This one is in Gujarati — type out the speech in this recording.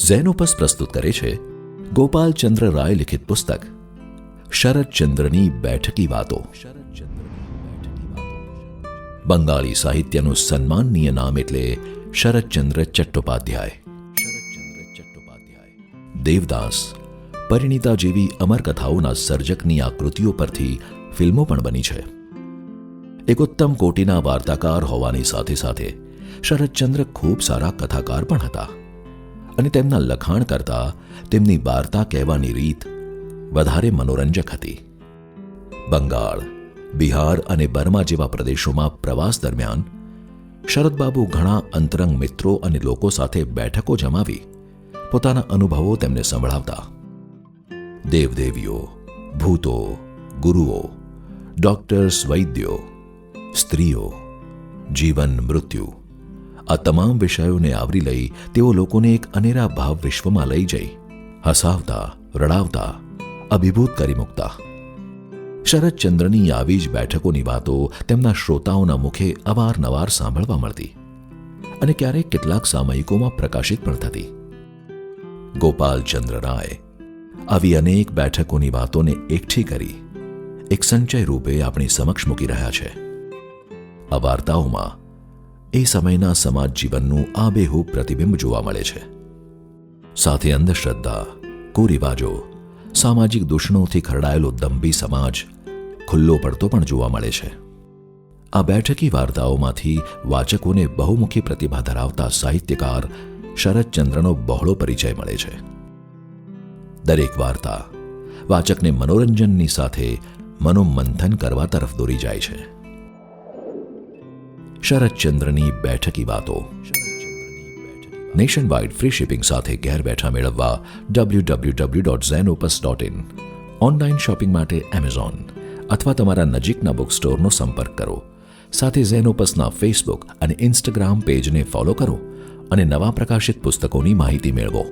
ઝેનોપસ પ્રસ્તુત કરે છે ગોપાલચંદ્ર રાય લિખિત પુસ્તક શરદચંદ્રની બેઠકી વાતો. બંગાળી સાહિત્યનું સન્માનનીય નામ એટલે શરદચંદ્ર ચટ્ટોપાધ્યાય. દેવદાસ, પરિણીતા જેવી અમરકથાઓના સર્જકની આ કૃતિઓ પરથી ફિલ્મો પણ બની છે. એક ઉત્તમ કોટીના વાર્તાકાર હોવાની સાથે સાથે શરદચંદ્ર ખૂબ સારા કથાકાર પણ હતા અને તેમના લખાણ કરતાં તેમની વાર્તા કહેવાની રીત વધારે મનોરંજક હતી. બંગાળ, બિહાર અને બર્મા જેવા પ્રદેશોમાં પ્રવાસ દરમિયાન શરદબાબુ ઘણા અંતરંગ મિત્રો અને લોકો સાથે બેઠકો જમાવી પોતાના અનુભવો તેમને સંભળાવતા. દેવદેવીઓ, ભૂતો, ગુરુઓ, ડોક્ટર્સ, વૈદ્યો, સ્ત્રીઓ, જીવન, મૃત્યુ, આ તમામ વિષયોને આવરી લઈ તેઓ લોકોને એક અનેરા ભાવ વિશ્વમાં લઈ જઈ હસાવતા, રડાવતા, અભિભૂત કરી મૂકતા. શરદચંદ્રની આવી જ બેઠકોની વાતો તેમના શ્રોતાઓના મુખે અવારનવાર સાંભળવા મળતી અને ક્યારેક કેટલાક સામયિકોમાં પ્રકાશિત પણ થતી. ગોપાલચંદ્ર રાય આવી અનેક બેઠકોની વાતોને એકઠી કરી એક સંચય રૂપે આપણી સમક્ષ મૂકી રહ્યા છે. આ વાર્તાઓમાં એ સમયના સમાજ જીવનનું આબેહૂબ પ્રતિબિંબ જોવા મળે છે. સાથે અંધશ્રદ્ધા, કુરિવાજો, સામાજિક દૂષણોથી ખરડાયેલો દંભી સમાજ ખુલ્લો પડતો પણ જોવા મળે છે. આ બેઠકી વાર્તાઓમાંથી વાચકોને બહુમુખી પ્રતિભા ધરાવતા સાહિત્યકાર શરદચંદ્રનો બહોળો પરિચય મળે છે. દરેક વાર્તા વાચકને મનોરંજનની સાથે મનોમંથન કરવા તરફ દોરી જાય છે. શરદચંદ્રની બેઠકી વાતો નેશન વાઇડ ફ્રી શિપિંગ સાથે ઘેર બેઠા મેળવવા www.zenopus.in, ઓનલાઈન શોપિંગ માટે એમેઝોન અથવા તમારા નજીકના બુક સ્ટોરનો સંપર્ક કરો. સાથે ઝેનોપસના ફેસબુક અને ઇન્સ્ટાગ્રામ પેજને ફોલો કરો અને નવા પ્રકાશિત પુસ્તકોની માહિતી મેળવો.